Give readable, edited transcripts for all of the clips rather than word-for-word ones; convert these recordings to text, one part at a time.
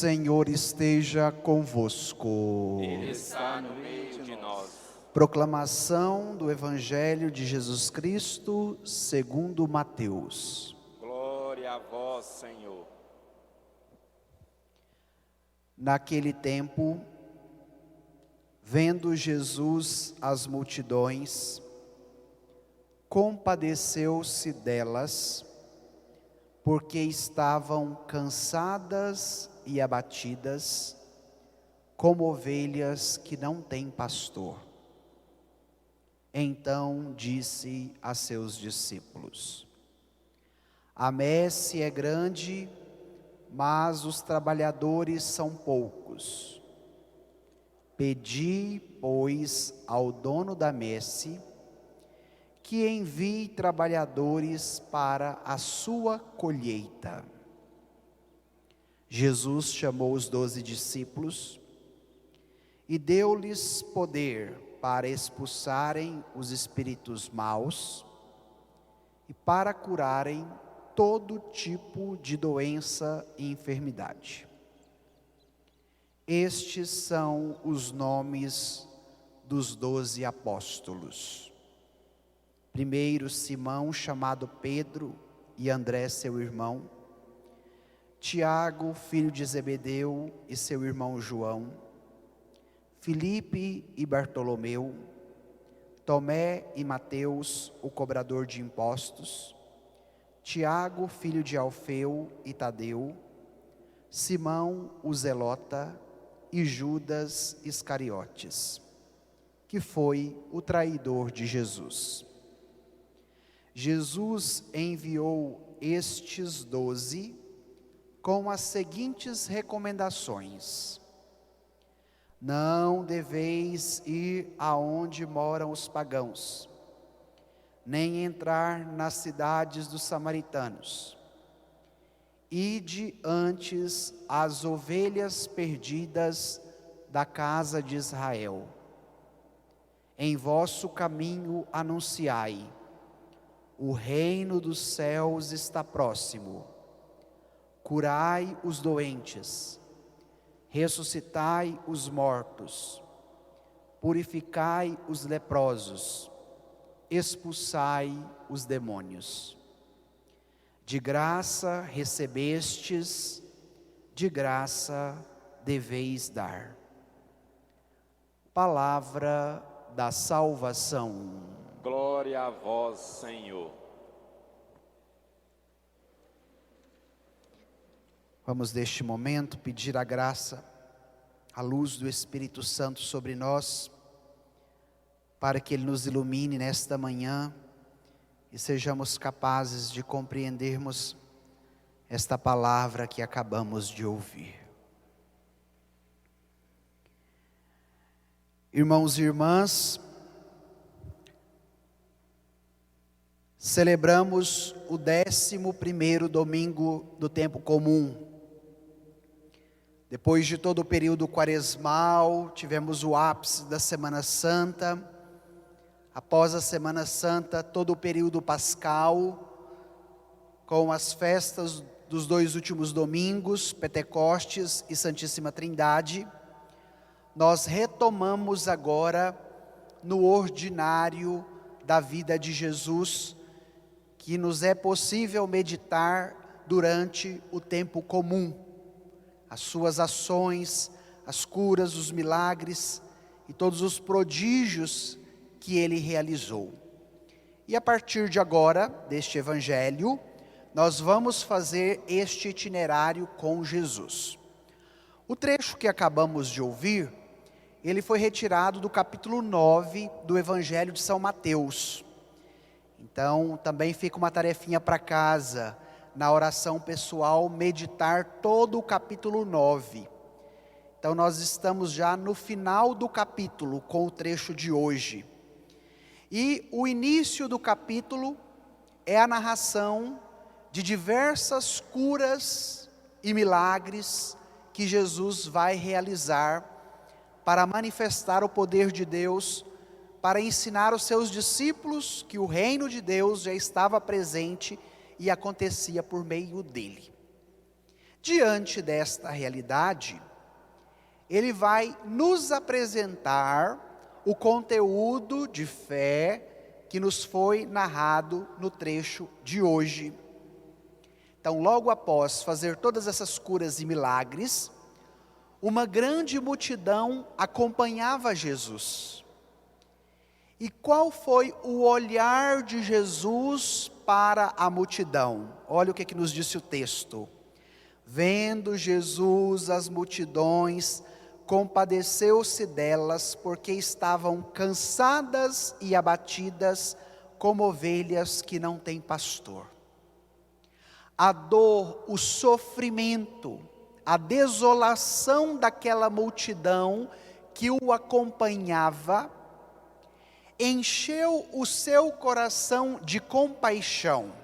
Senhor esteja convosco. Ele está no meio de nós. Proclamação do Evangelho de Jesus Cristo segundo Mateus. Glória a vós, Senhor. Naquele tempo, vendo Jesus as multidões, compadeceu-se delas, porque estavam cansadas e abatidas, como ovelhas que não têm pastor. Então disse a seus discípulos: a messe é grande, mas os trabalhadores são poucos. Pedi, pois, ao dono da messe que envie trabalhadores para a sua colheita. Jesus chamou os 12 discípulos e deu-lhes poder para expulsarem os espíritos maus e para curarem todo tipo de doença e enfermidade. Estes são os nomes dos 12 apóstolos. Primeiro, Simão, chamado Pedro, e André, seu irmão. Tiago, filho de Zebedeu, e seu irmão João. Filipe e Bartolomeu. Tomé e Mateus, o cobrador de impostos. Tiago, filho de Alfeu e Tadeu. Simão, o zelota, e Judas Iscariotes, que foi o traidor de Jesus. Jesus enviou estes 12 com as seguintes recomendações: não deveis ir aonde moram os pagãos, nem entrar nas cidades dos samaritanos. Ide antes as ovelhas perdidas da casa de Israel. Em vosso caminho anunciai: o reino dos céus está próximo. Curai os doentes, ressuscitai os mortos, purificai os leprosos, expulsai os demônios. De graça recebestes, de graça deveis dar. Palavra da salvação. Glória a vós, Senhor. Vamos neste momento pedir a graça, a luz do Espírito Santo sobre nós, para que Ele nos ilumine nesta manhã e sejamos capazes de compreendermos esta palavra que acabamos de ouvir. Irmãos e irmãs, celebramos o 11º domingo do tempo comum. Depois de todo o período quaresmal, tivemos o ápice da Semana Santa. Após a Semana Santa, todo o período pascal, com as festas dos 2 últimos domingos, Pentecostes e Santíssima Trindade. Nós retomamos agora no ordinário da vida de Jesus, que nos é possível meditar durante o tempo comum. As suas ações, as curas, os milagres e todos os prodígios que Ele realizou. E a partir de agora, deste Evangelho, nós vamos fazer este itinerário com Jesus. O trecho que acabamos de ouvir, ele foi retirado do capítulo 9 do Evangelho de São Mateus. Então, também fica uma tarefinha para casa, na oração pessoal, meditar todo o capítulo 9. Então, nós estamos já no final do capítulo, com o trecho de hoje. E o início do capítulo é a narração de diversas curas e milagres que Jesus vai realizar para manifestar o poder de Deus, para ensinar os seus discípulos que o reino de Deus já estava presente e acontecia por meio dele. Diante desta realidade, ele vai nos apresentar o conteúdo de fé que nos foi narrado no trecho de hoje. Então, logo após fazer todas essas curas e milagres, uma grande multidão acompanhava Jesus. E qual foi o olhar de Jesus para a multidão? Olha o que nos disse o texto. Vendo Jesus as multidões, compadeceu-se delas, porque estavam cansadas e abatidas, como ovelhas que não têm pastor. A dor, o sofrimento, a desolação daquela multidão que o acompanhava, encheu o seu coração de compaixão.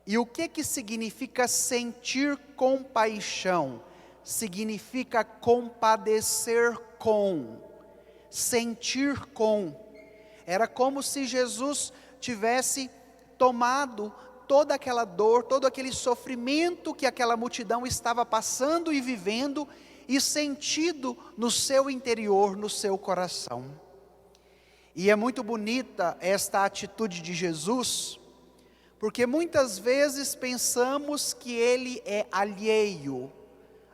E o que significa sentir compaixão? Significa compadecer com, sentir com. Era como se Jesus tivesse tomado toda aquela dor, todo aquele sofrimento que aquela multidão estava passando e vivendo, e sentido no seu interior, no seu coração. E é muito bonita esta atitude de Jesus, porque muitas vezes pensamos que Ele é alheio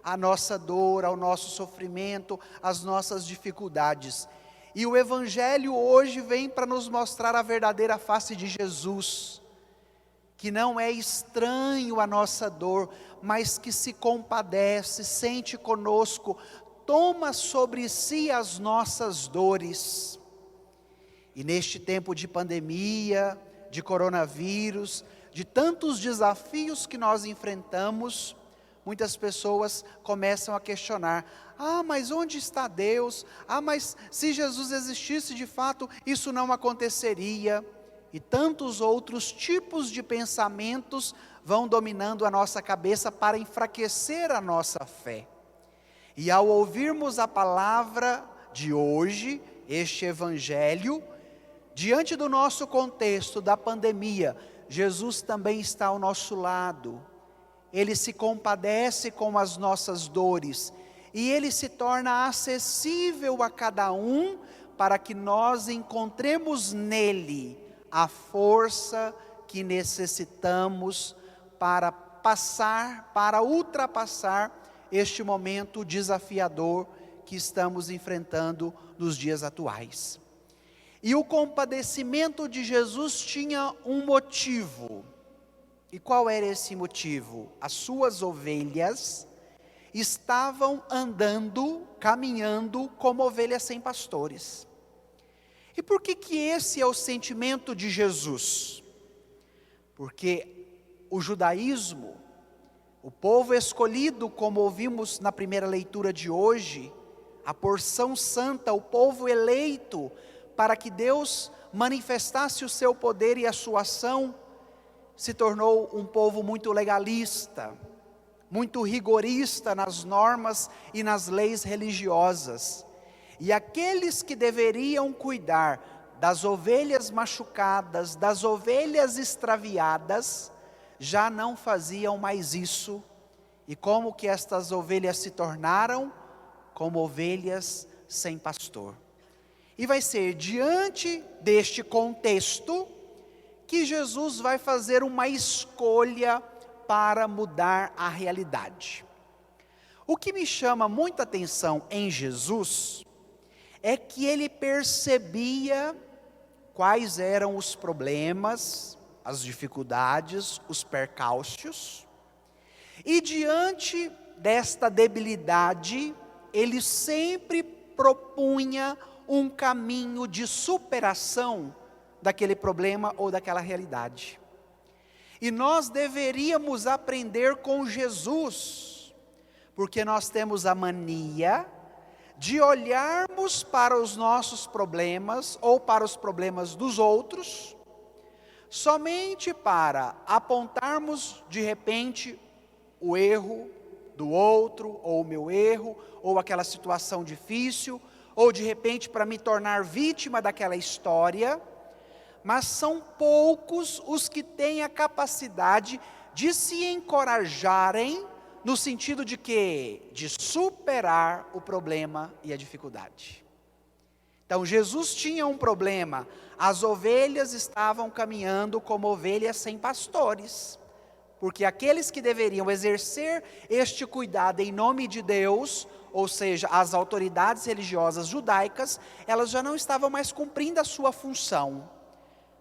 à nossa dor, ao nosso sofrimento, às nossas dificuldades. E o Evangelho hoje vem para nos mostrar a verdadeira face de Jesus, que não é estranho à nossa dor, mas que se compadece, sente conosco, toma sobre si as nossas dores. E neste tempo de pandemia, de coronavírus, de tantos desafios que nós enfrentamos, muitas pessoas começam a questionar: mas onde está Deus? Mas se Jesus existisse de fato, isso não aconteceria. E tantos outros tipos de pensamentos vão dominando a nossa cabeça para enfraquecer a nossa fé. E ao ouvirmos a palavra de hoje, este Evangelho, diante do nosso contexto da pandemia, Jesus também está ao nosso lado. Ele se compadece com as nossas dores e Ele se torna acessível a cada um, para que nós encontremos nele a força que necessitamos para ultrapassar este momento desafiador que estamos enfrentando nos dias atuais. E o compadecimento de Jesus tinha um motivo. E qual era esse motivo? As suas ovelhas estavam andando, caminhando como ovelhas sem pastores. E por que esse é o sentimento de Jesus? Porque o judaísmo, o povo escolhido, como ouvimos na primeira leitura de hoje, a porção santa, o povo eleito, para que Deus manifestasse o seu poder e a sua ação, se tornou um povo muito legalista, muito rigorista nas normas e nas leis religiosas. E aqueles que deveriam cuidar das ovelhas machucadas, das ovelhas extraviadas, já não faziam mais isso. E como que estas ovelhas se tornaram? Como ovelhas sem pastor. E vai ser diante deste contexto que Jesus vai fazer uma escolha para mudar a realidade. O que me chama muita atenção em Jesus é que ele percebia quais eram os problemas, as dificuldades, os percalços, e diante desta debilidade, ele sempre propunha um caminho de superação daquele problema ou daquela realidade. E nós deveríamos aprender com Jesus, porque nós temos a mania de olharmos para os nossos problemas ou para os problemas dos outros, somente para apontarmos de repente o erro do outro, ou o meu erro, ou aquela situação difícil, ou de repente para me tornar vítima daquela história. Mas são poucos os que têm a capacidade de se encorajarem no sentido de que? De superar o problema e a dificuldade. Então Jesus tinha um problema, as ovelhas estavam caminhando como ovelhas sem pastores, porque aqueles que deveriam exercer este cuidado em nome de Deus, ou seja, as autoridades religiosas judaicas, elas já não estavam mais cumprindo a sua função.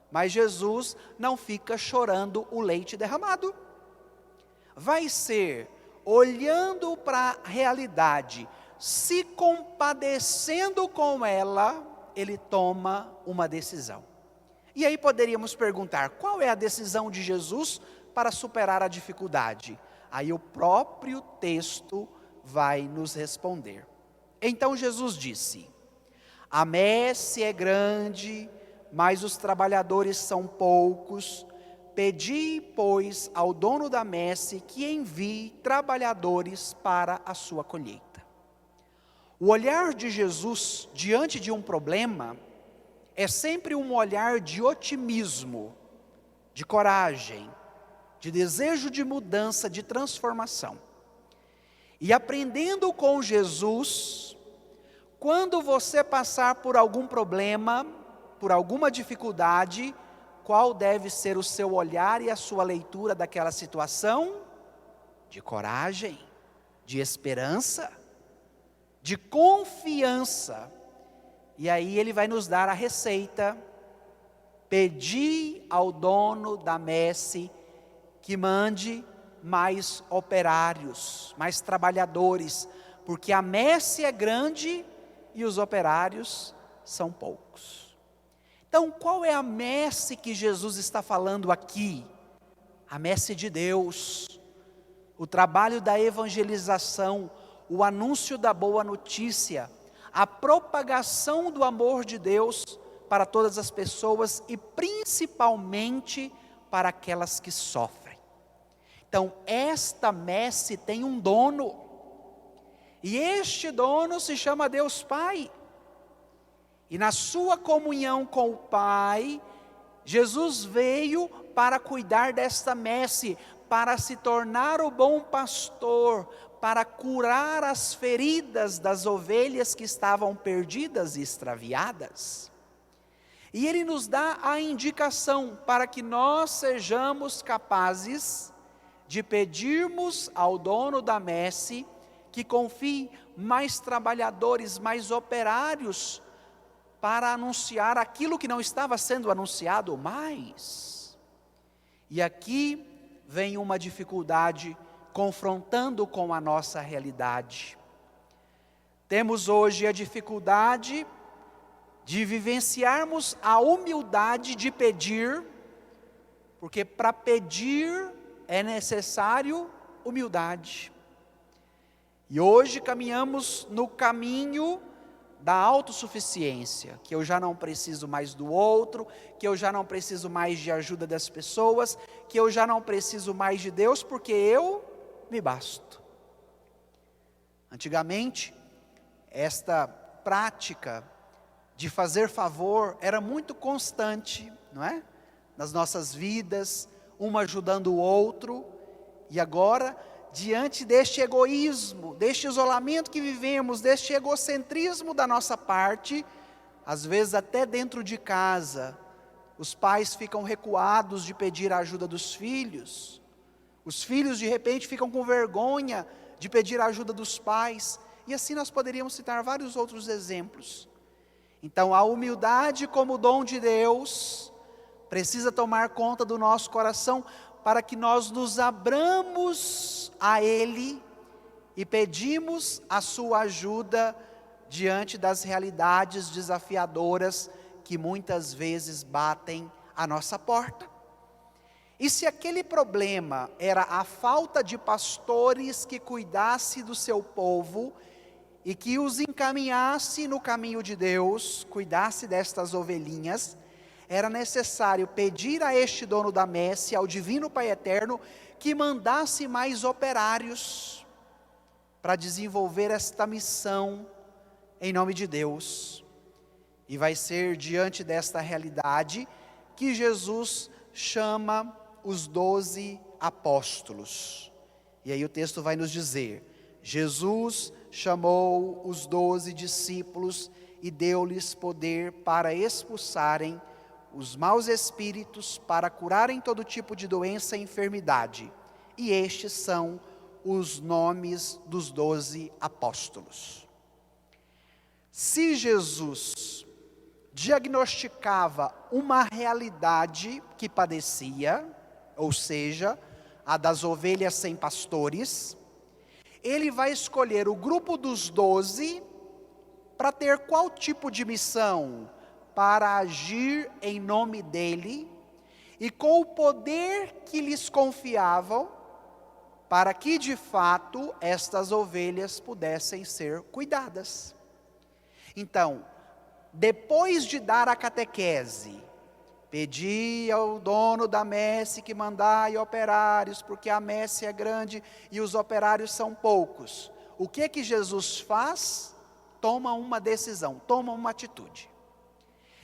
Mas Jesus não fica chorando o leite derramado. Vai ser olhando para a realidade, se compadecendo com ela, ele toma uma decisão. E aí poderíamos perguntar, qual é a decisão de Jesus para superar a dificuldade? Aí o próprio texto vai nos responder. Então Jesus disse: a messe é grande, mas os trabalhadores são poucos. Pedi, pois, ao dono da messe que envie trabalhadores para a sua colheita. O olhar de Jesus diante de um problema é sempre um olhar de otimismo, de coragem, de desejo de mudança, de transformação. E aprendendo com Jesus, quando você passar por algum problema, por alguma dificuldade, qual deve ser o seu olhar e a sua leitura daquela situação? De coragem, de esperança, de confiança. E aí ele vai nos dar a receita: pedi ao dono da messe que mande mais operários, mais trabalhadores, porque a messe é grande e os operários são poucos. Então, qual é a messe que Jesus está falando aqui? A messe de Deus, o trabalho da evangelização, o anúncio da boa notícia, a propagação do amor de Deus para todas as pessoas e principalmente para aquelas que sofrem. Então, esta messe tem um dono, e este dono se chama Deus Pai. E na sua comunhão com o Pai, Jesus veio para cuidar desta messe, para se tornar o bom pastor, para curar as feridas das ovelhas que estavam perdidas e extraviadas. E Ele nos dá a indicação para que nós sejamos capazes de pedirmos ao dono da messe que confie mais trabalhadores, mais operários, para anunciar aquilo que não estava sendo anunciado mais. E aqui vem uma dificuldade confrontando com a nossa realidade. Temos hoje a dificuldade de vivenciarmos a humildade de pedir, porque para pedir é necessário humildade. E hoje caminhamos no caminho da autossuficiência, que eu já não preciso mais do outro, que eu já não preciso mais de ajuda das pessoas, que eu já não preciso mais de Deus, porque eu me basto. Antigamente, esta prática de fazer favor era muito constante, não é? Nas nossas vidas, um ajudando o outro, e agora, diante deste egoísmo, deste isolamento que vivemos, deste egocentrismo da nossa parte, às vezes até dentro de casa, os pais ficam recuados de pedir a ajuda dos filhos, os filhos de repente ficam com vergonha de pedir a ajuda dos pais, e assim nós poderíamos citar vários outros exemplos. Então a humildade como dom de Deus precisa tomar conta do nosso coração, para que nós nos abramos a Ele e pedimos a sua ajuda diante das realidades desafiadoras que muitas vezes batem à nossa porta. E se aquele problema era a falta de pastores que cuidasse do seu povo e que os encaminhasse no caminho de Deus, cuidasse destas ovelhinhas, era necessário pedir a este dono da messe, ao divino Pai eterno, que mandasse mais operários para desenvolver esta missão em nome de Deus. E vai ser diante desta realidade que Jesus chama os 12 apóstolos. E aí o texto vai nos dizer: Jesus chamou os 12 discípulos e deu-lhes poder para expulsarem os maus espíritos, para curarem todo tipo de doença e enfermidade. E estes são os nomes dos 12 apóstolos. Se Jesus diagnosticava uma realidade que padecia, ou seja, a das ovelhas sem pastores, ele vai escolher o grupo dos 12 para ter qual tipo de missão? Para agir em nome dele e com o poder que lhes confiavam, para que de fato estas ovelhas pudessem ser cuidadas. Então, depois de dar a catequese, pedi ao dono da messe que mandai operários, porque a messe é grande e os operários são poucos. O que Jesus faz? Toma uma decisão, toma uma atitude.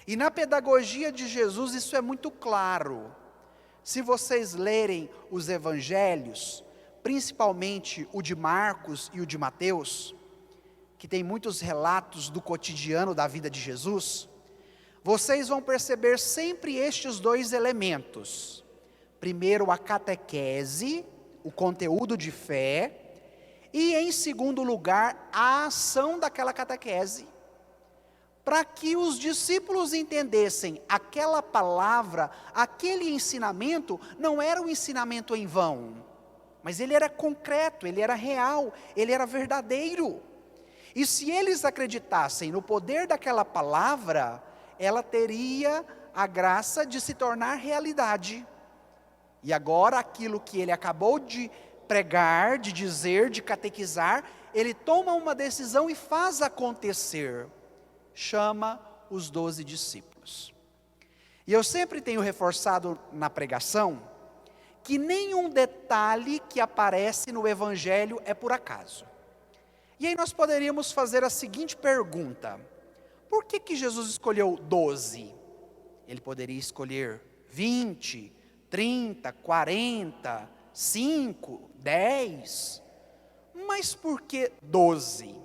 E na pedagogia de Jesus isso é muito claro. Se vocês lerem os evangelhos, principalmente o de Marcos e o de Mateus, que tem muitos relatos do cotidiano da vida de Jesus, vocês vão perceber sempre estes dois elementos. Primeiro, a catequese, o conteúdo de fé, e em segundo lugar, a ação daquela catequese, para que os discípulos entendessem aquela palavra, aquele ensinamento, não era um ensinamento em vão, mas ele era concreto, ele era real, ele era verdadeiro. E se eles acreditassem no poder daquela palavra, ela teria a graça de se tornar realidade. E agora aquilo que ele acabou de pregar, de dizer, de catequizar, ele toma uma decisão e faz acontecer. Chama os 12 discípulos. E eu sempre tenho reforçado na pregação que nenhum detalhe que aparece no Evangelho é por acaso. E aí nós poderíamos fazer a seguinte pergunta: por que Jesus escolheu 12? Ele poderia escolher 20, 30, 40, 5, 10. Mas por que 12?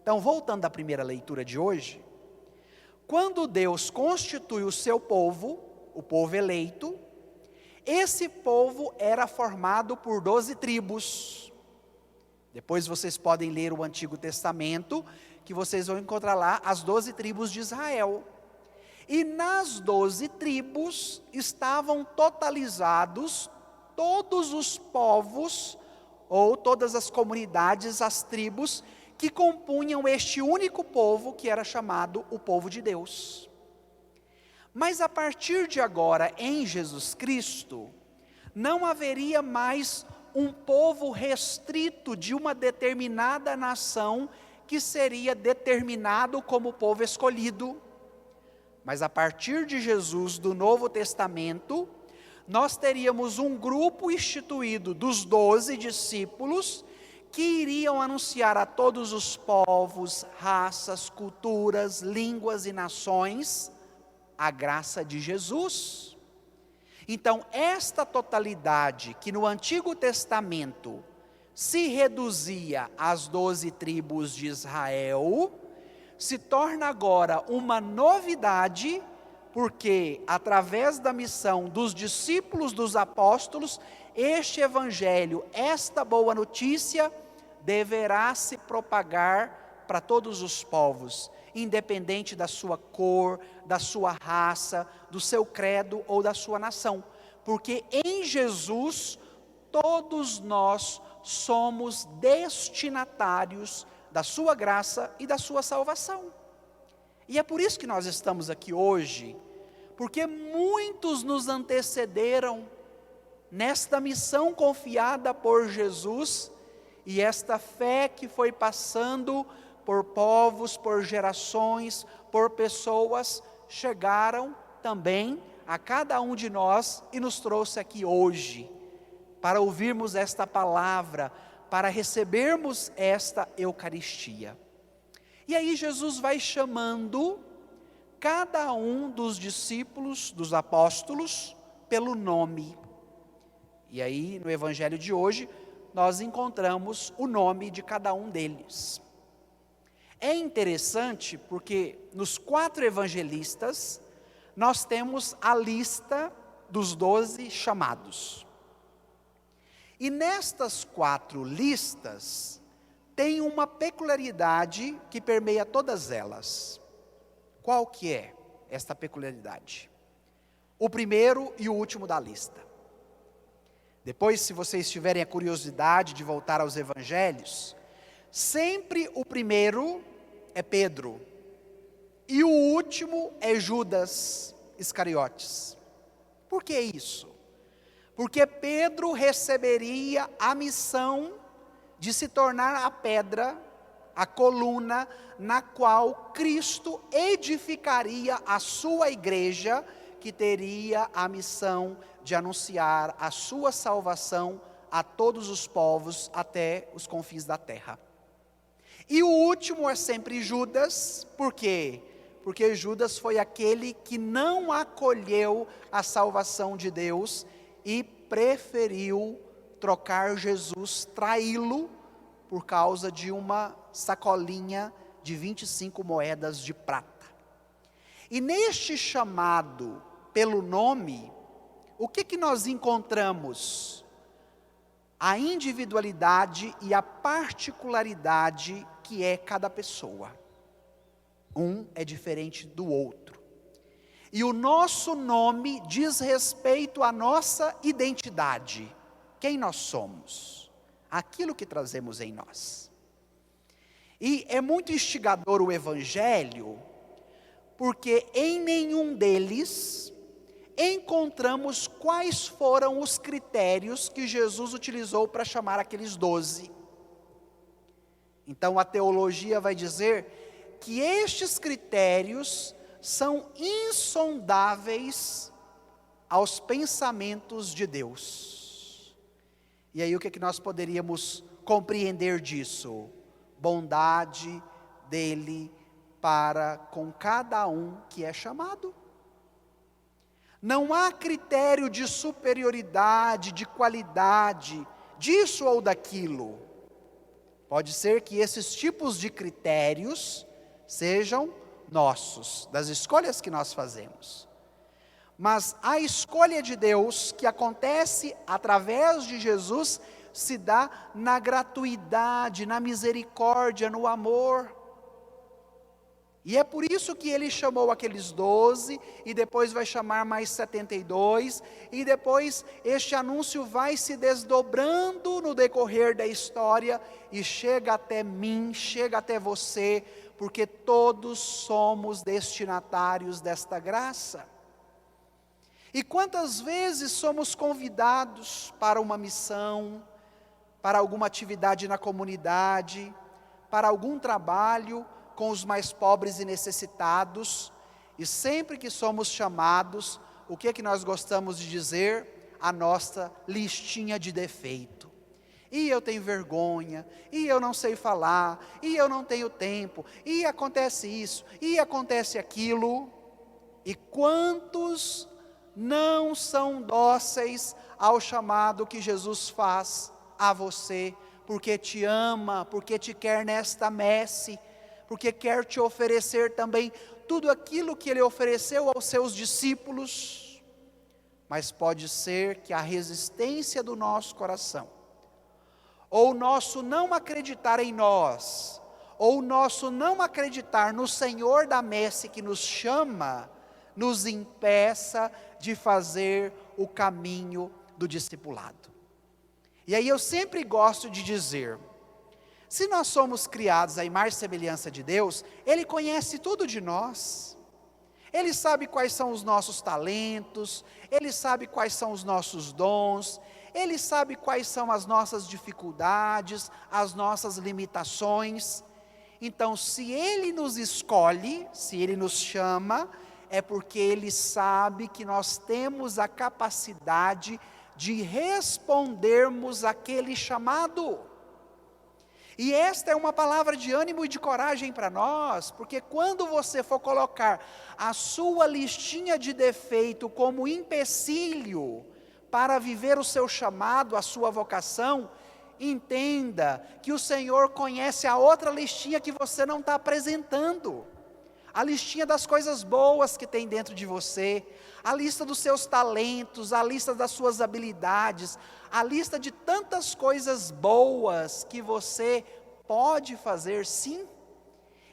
Então, voltando à primeira leitura de hoje, quando Deus constitui o seu povo, o povo eleito, esse povo era formado por 12 tribos. Depois vocês podem ler o Antigo Testamento, que vocês vão encontrar lá as 12 tribos de Israel. E nas 12 tribos estavam totalizados todos os povos, ou todas as comunidades, as tribos, que compunham este único povo que era chamado o povo de Deus. Mas a partir de agora, em Jesus Cristo, não haveria mais um povo restrito de uma determinada nação que seria determinado como povo escolhido. Mas a partir de Jesus, do Novo Testamento, nós teríamos um grupo instituído dos 12 discípulos que iriam anunciar a todos os povos, raças, culturas, línguas e nações a graça de Jesus. Então, esta totalidade que no Antigo Testamento se reduzia às 12 tribos de Israel, se torna agora uma novidade, porque através da missão dos discípulos dos apóstolos, este evangelho, esta boa notícia, deverá se propagar para todos os povos, independente da sua cor, da sua raça, do seu credo ou da sua nação, porque em Jesus todos nós somos destinatários da sua graça e da sua salvação. E é por isso que nós estamos aqui hoje, porque muitos nos antecederam nesta missão confiada por Jesus, e esta fé que foi passando por povos, por gerações, por pessoas, chegaram também a cada um de nós e nos trouxe aqui hoje, para ouvirmos esta palavra, para recebermos esta Eucaristia. E aí Jesus vai chamando cada um dos discípulos, dos apóstolos, pelo nome. E aí no Evangelho de hoje, nós encontramos o nome de cada um deles. É interessante porque nos 4 evangelistas, nós temos a lista dos 12 chamados. E nestas 4 listas, tem uma peculiaridade que permeia todas elas. Qual que é esta peculiaridade? O primeiro e o último da lista. Depois, se vocês tiverem a curiosidade de voltar aos evangelhos, sempre o primeiro é Pedro, e o último é Judas Iscariotes. Por que isso? Porque Pedro receberia a missão de se tornar a pedra, a coluna, na qual Cristo edificaria a sua igreja, que teria a missão de anunciar a sua salvação a todos os povos, até os confins da terra. E o último é sempre Judas. Por quê? Porque Judas foi aquele que não acolheu a salvação de Deus e preferiu trocar Jesus, traí-lo, por causa de uma sacolinha de 25 moedas de prata. E neste chamado pelo nome, o que nós encontramos? A individualidade e a particularidade que é cada pessoa. Um é diferente do outro. E o nosso nome diz respeito à nossa identidade. Quem nós somos? Aquilo que trazemos em nós. E é muito instigador o Evangelho, porque em nenhum deles encontramos quais foram os critérios que Jesus utilizou para chamar aqueles 12. Então a teologia vai dizer que estes critérios são insondáveis aos pensamentos de Deus. E aí o que nós poderíamos compreender disso? Bondade dele para com cada um que é chamado. Não há critério de superioridade, de qualidade, disso ou daquilo. Pode ser que esses tipos de critérios sejam nossos, das escolhas que nós fazemos. Mas a escolha de Deus, que acontece através de Jesus, se dá na gratuidade, na misericórdia, no amor. E é por isso que ele chamou aqueles 12, e depois vai chamar mais 72, e depois este anúncio vai se desdobrando no decorrer da história, e chega até mim, chega até você, porque todos somos destinatários desta graça. E quantas vezes somos convidados para uma missão, para alguma atividade na comunidade, para algum trabalho com os mais pobres e necessitados, e sempre que somos chamados, o que nós gostamos de dizer? A nossa listinha de defeito. E eu tenho vergonha, e eu não sei falar, e eu não tenho tempo, e acontece isso, e acontece aquilo. E quantos não são dóceis ao chamado que Jesus faz a você, porque te ama, porque te quer nesta messe, porque quer te oferecer também tudo aquilo que ele ofereceu aos seus discípulos. Mas pode ser que a resistência do nosso coração, ou o nosso não acreditar em nós, ou o nosso não acreditar no Senhor da messe que nos chama, nos impeça de fazer o caminho do discipulado. E aí eu sempre gosto de dizer, se nós somos criados à imagem e semelhança de Deus, Ele conhece tudo de nós. Ele sabe quais são os nossos talentos, Ele sabe quais são os nossos dons, Ele sabe quais são as nossas dificuldades, as nossas limitações. Então, se Ele nos escolhe, se Ele nos chama, é porque Ele sabe que nós temos a capacidade de respondermos àquele chamado. E esta é uma palavra de ânimo e de coragem para nós, porque quando você for colocar a sua listinha de defeito como empecilho para viver o seu chamado, a sua vocação, entenda que o Senhor conhece a outra listinha que você não está apresentando. A listinha das coisas boas que tem dentro de você, a lista dos seus talentos, a lista das suas habilidades, a lista de tantas coisas boas que você pode fazer, sim.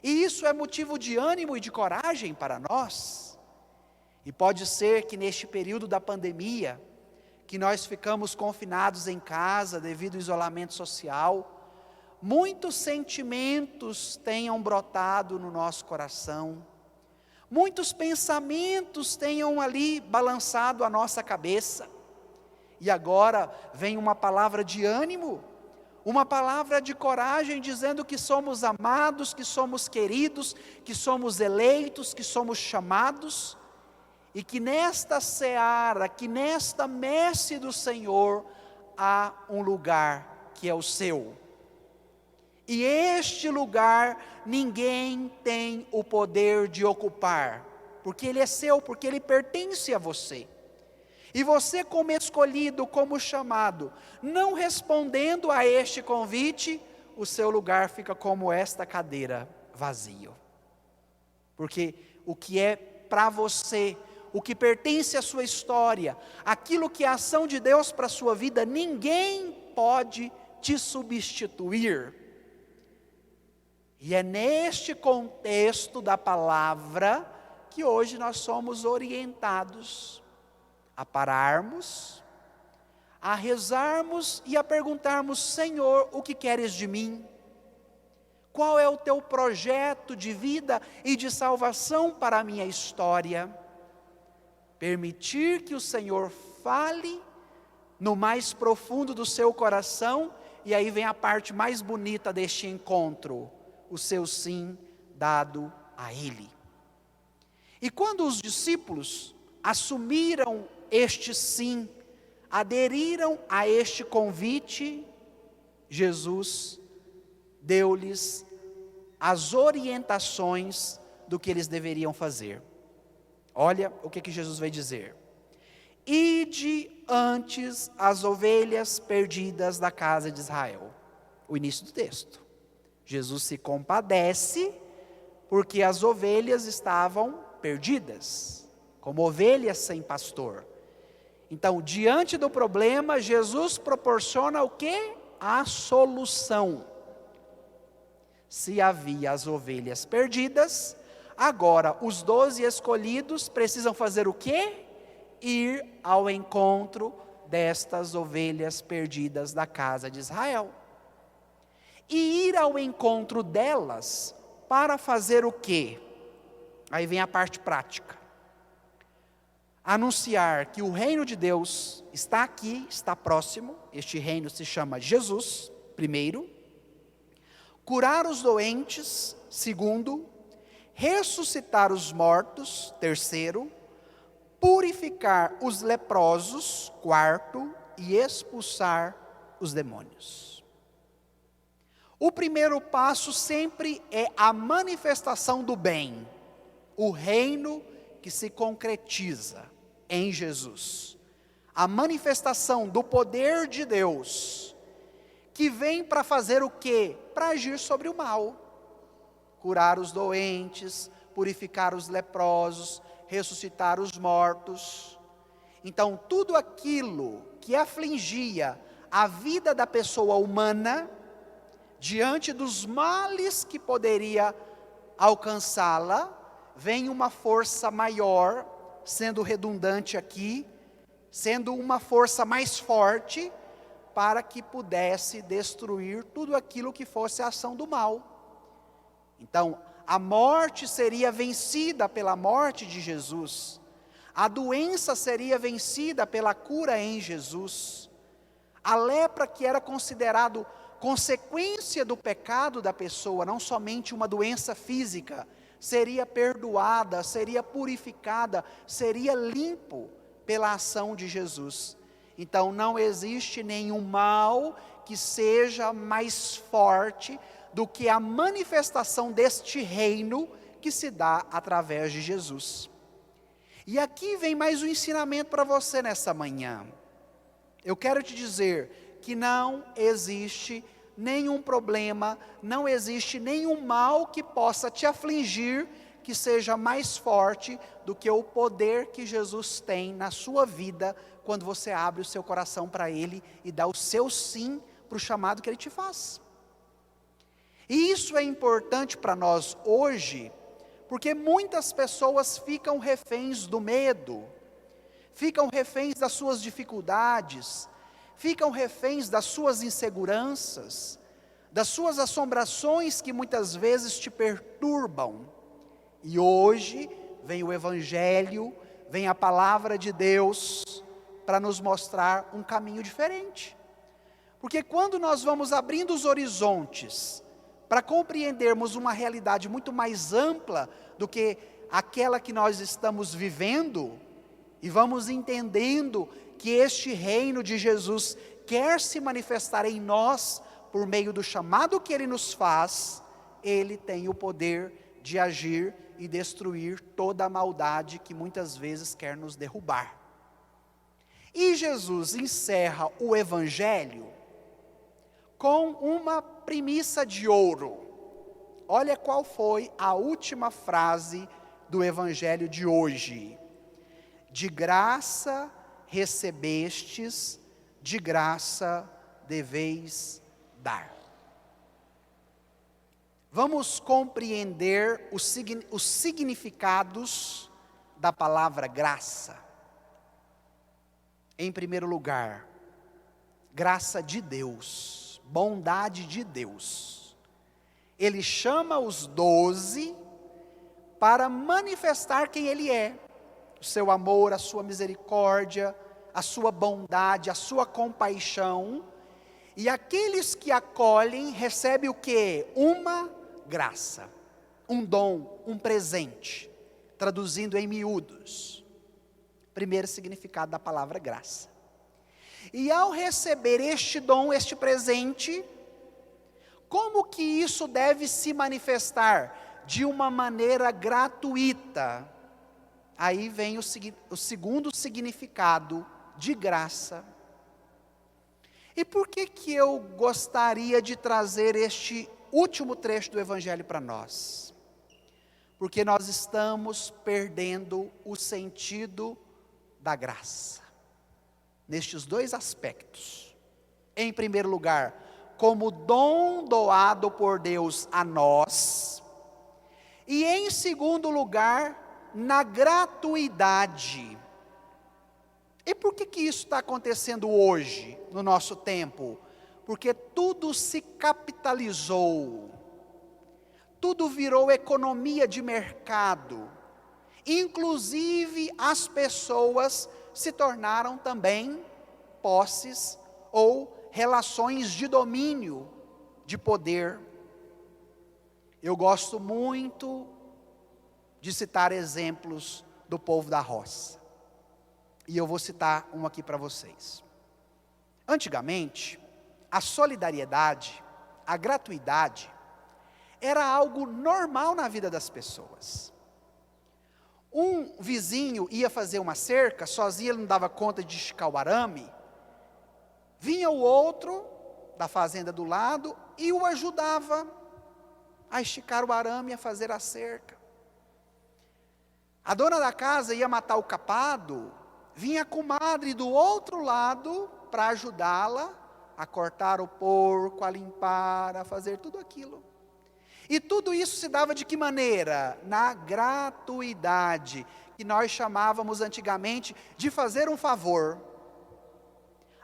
E isso é motivo de ânimo e de coragem para nós. E pode ser que neste período da pandemia, que nós ficamos confinados em casa devido ao isolamento social, muitos sentimentos tenham brotado no nosso coração, muitos pensamentos tenham ali balançado a nossa cabeça, e agora vem uma palavra de ânimo, uma palavra de coragem, dizendo que somos amados, que somos queridos, que somos eleitos, que somos chamados, e que nesta seara, que nesta messe do Senhor, há um lugar que é o seu. E este lugar ninguém tem o poder de ocupar, porque ele é seu, porque ele pertence a você. E você, como escolhido, como chamado, não respondendo a este convite, o seu lugar fica como esta cadeira, vazio. Porque o que é para você, o que pertence à sua história, aquilo que é a ação de Deus para a sua vida, ninguém pode te substituir. E é neste contexto da palavra que hoje nós somos orientados a pararmos, a rezarmos e a perguntarmos: Senhor, o que queres de mim? Qual é o teu projeto de vida e de salvação para a minha história? Permitir que o Senhor fale no mais profundo do seu coração, e aí vem a parte mais bonita deste encontro, o seu sim dado a Ele. E quando os discípulos assumiram este sim, aderiram a este convite, Jesus deu-lhes as orientações do que eles deveriam fazer. Olha o que Jesus vai dizer: ide antes as ovelhas perdidas da casa de Israel. O início do texto. Jesus se compadece porque as ovelhas estavam perdidas, como ovelhas sem pastor. Então, diante do problema, Jesus proporciona o quê? A solução. Se havia as ovelhas perdidas, agora os 12 escolhidos precisam fazer o quê? Ir ao encontro destas ovelhas perdidas da casa de Israel. E ir ao encontro delas para fazer o quê? Aí vem a parte prática. Anunciar que o reino de Deus está aqui, está próximo. Este reino se chama Jesus, primeiro. Curar os doentes, segundo. Ressuscitar os mortos, terceiro. Purificar os leprosos, quarto. E expulsar os demônios. O primeiro passo sempre é a manifestação do bem, o reino que se concretiza em Jesus. A manifestação do poder de Deus, que vem para fazer o quê? Para agir sobre o mal. Curar os doentes, purificar os leprosos, ressuscitar os mortos. Então, tudo aquilo que afligia a vida da pessoa humana, diante dos males que poderia alcançá-la, vem uma força maior, sendo redundante aqui, sendo uma força mais forte, para que pudesse destruir tudo aquilo que fosse a ação do mal. Então, a morte seria vencida pela morte de Jesus, a doença seria vencida pela cura em Jesus, a lepra, que era considerado consequência do pecado da pessoa, não somente uma doença física, seria perdoada, seria purificada, seria limpo pela ação de Jesus. Então não existe nenhum mal que seja mais forte do que a manifestação deste reino que se dá através de Jesus. E aqui vem mais um ensinamento para você nessa manhã. Eu quero te dizer que não existe nenhum problema, não existe nenhum mal que possa te afligir, que seja mais forte do que o poder que Jesus tem na sua vida, quando você abre o seu coração para Ele e dá o seu sim para o chamado que Ele te faz. E isso é importante para nós hoje, porque muitas pessoas ficam reféns do medo, ficam reféns das suas dificuldades, ficam reféns das suas inseguranças, das suas assombrações que muitas vezes te perturbam. E hoje vem o Evangelho, vem a palavra de Deus para nos mostrar um caminho diferente. Porque quando nós vamos abrindo os horizontes para compreendermos uma realidade muito mais ampla do que aquela que nós estamos vivendo, e vamos entendendo que este reino de Jesus quer se manifestar em nós por meio do chamado que Ele nos faz, Ele tem o poder de agir e destruir toda a maldade que muitas vezes quer nos derrubar. E Jesus encerra o Evangelho com uma premissa de ouro. Olha qual foi a última frase do Evangelho de hoje: de graça recebestes, de graça deveis dar. Vamos compreender os significados da palavra graça. Em primeiro lugar, graça de Deus, bondade de Deus. Ele chama os 12 para manifestar quem Ele é. O seu amor, a sua misericórdia, a sua bondade, a sua compaixão. E aqueles que acolhem recebem o quê? Uma graça, um dom, um presente. Traduzindo em miúdos. Primeiro significado da palavra graça. E ao receber este dom, este presente, como que isso deve se manifestar? De uma maneira gratuita. Aí vem o segundo significado de graça. E por que eu gostaria de trazer este último trecho do Evangelho para nós? Porque nós estamos perdendo o sentido da graça, nestes dois aspectos. Em primeiro lugar, como dom doado por Deus a nós, e em segundo lugar, na gratuidade. E por que isso está acontecendo hoje, no nosso tempo? Porque tudo se capitalizou, tudo virou economia de mercado, inclusive as pessoas se tornaram também posses ou relações de domínio, de poder. Eu gosto muito de citar exemplos do povo da roça. E eu vou citar um aqui para vocês. Antigamente, a solidariedade, a gratuidade, era algo normal na vida das pessoas. Um vizinho ia fazer uma cerca, sozinho ele não dava conta de esticar o arame, vinha o outro da fazenda do lado e o ajudava a esticar o arame e a fazer a cerca. A dona da casa ia matar o capado, vinha a comadre do outro lado para ajudá-la a cortar o porco, a limpar, a fazer tudo aquilo. E tudo isso se dava de que maneira? Na gratuidade, que nós chamávamos antigamente de fazer um favor.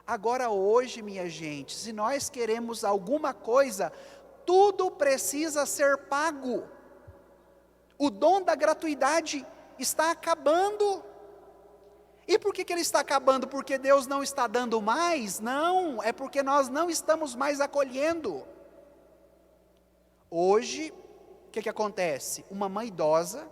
Agora hoje, minha gente, se nós queremos alguma coisa, tudo precisa ser pago. O dom da gratuidade está acabando. E por que ele está acabando? Porque Deus não está dando mais? Não, é porque nós não estamos mais acolhendo. Hoje, o que acontece? Uma mãe idosa,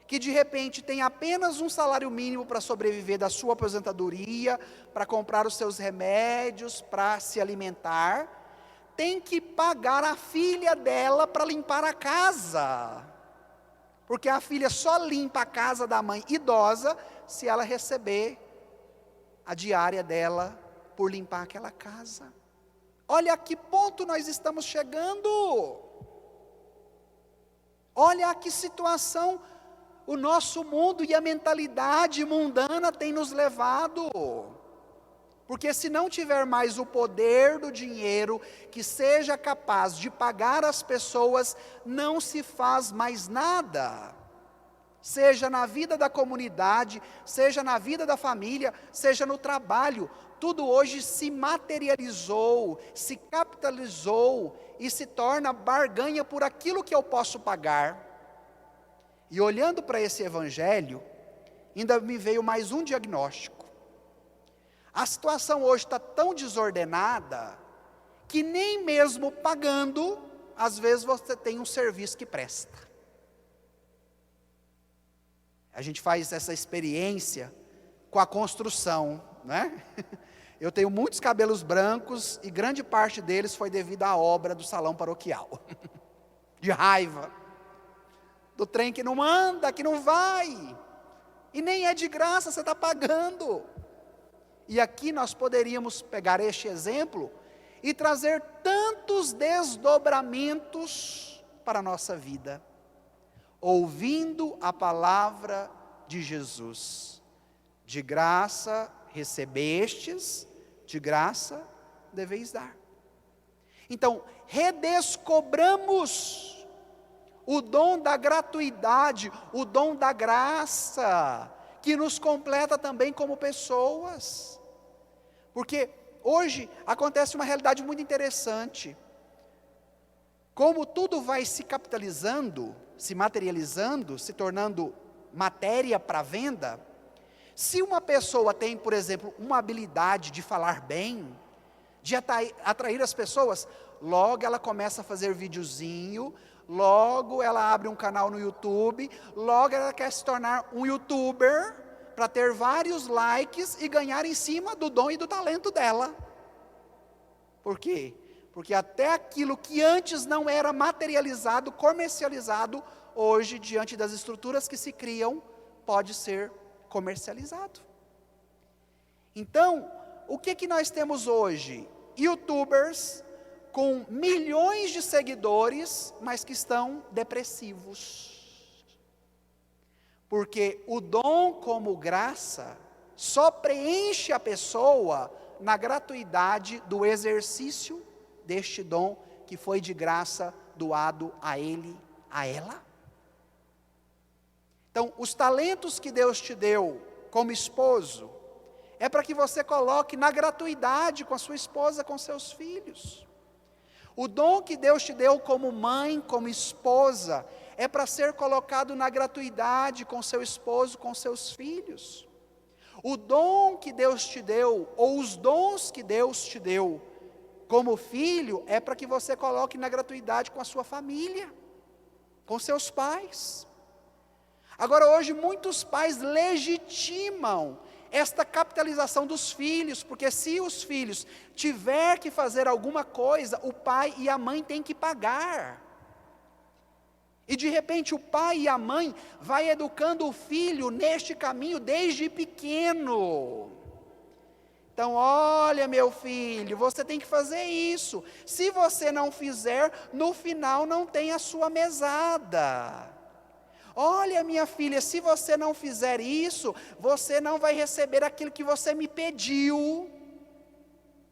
que de repente tem apenas um salário mínimo para sobreviver da sua aposentadoria, para comprar os seus remédios, para se alimentar, tem que pagar a filha dela para limpar a casa. Porque a filha só limpa a casa da mãe idosa se ela receber a diária dela por limpar aquela casa. Olha a que ponto nós estamos chegando. Olha a que situação o nosso mundo e a mentalidade mundana tem nos levado. Porque se não tiver mais o poder do dinheiro que seja capaz de pagar as pessoas, não se faz mais nada. Seja na vida da comunidade, seja na vida da família, seja no trabalho, tudo hoje se materializou, se capitalizou e se torna barganha por aquilo que eu posso pagar. E olhando para esse evangelho, ainda me veio mais um diagnóstico. A situação hoje está tão desordenada, que nem mesmo pagando, às vezes você tem um serviço que presta. A gente faz essa experiência com a construção, né? Eu tenho muitos cabelos brancos e grande parte deles foi devido à obra do salão paroquial. De raiva. Do trem que não anda, que não vai. E nem é de graça, você está pagando. E aqui nós poderíamos pegar este exemplo e trazer tantos desdobramentos para a nossa vida. Ouvindo a palavra de Jesus. De graça recebestes, de graça deveis dar. Então, redescobramos o dom da gratuidade, o dom da graça, que nos completa também como pessoas. Porque hoje acontece uma realidade muito interessante. Como tudo vai se capitalizando, se materializando, se tornando matéria para venda, se uma pessoa tem, por exemplo, uma habilidade de falar bem, de atrair as pessoas, logo ela começa a fazer videozinho, logo ela abre um canal no YouTube, logo ela quer se tornar um youtuber, para ter vários likes e ganhar em cima do dom e do talento dela. Por quê? Porque até aquilo que antes não era materializado, comercializado, hoje, diante das estruturas que se criam, pode ser comercializado. Então, o que nós temos hoje? YouTubers com milhões de seguidores, mas que estão depressivos. Porque o dom como graça só preenche a pessoa na gratuidade do exercício deste dom que foi de graça doado a ele, a ela. Então, os talentos que Deus te deu como esposo, é para que você coloque na gratuidade com a sua esposa, com seus filhos. O dom que Deus te deu como mãe, como esposa, é para ser colocado na gratuidade com seu esposo, com seus filhos. O dom que Deus te deu, ou os dons que Deus te deu como filho, é para que você coloque na gratuidade com a sua família, com seus pais. Agora hoje muitos pais legitimam esta capitalização dos filhos, porque se os filhos tiver que fazer alguma coisa, o pai e a mãe têm que pagar. E de repente o pai e a mãe vai educando o filho neste caminho desde pequeno. Então, olha meu filho, você tem que fazer isso. Se você não fizer, no final não tem a sua mesada. Olha minha filha, se você não fizer isso, você não vai receber aquilo que você me pediu.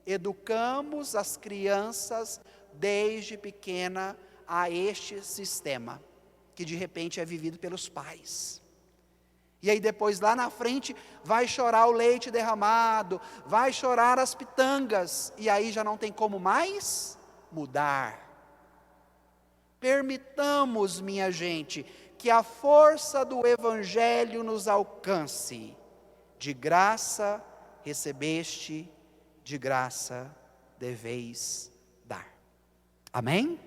Educamos as crianças desde pequena a este sistema, que de repente é vivido pelos pais. E aí depois lá na frente vai chorar o leite derramado, vai chorar as pitangas, e aí já não tem como mais mudar. Permitamos, minha gente, que a força do Evangelho nos alcance. De graça recebeste, de graça deveis dar. Amém?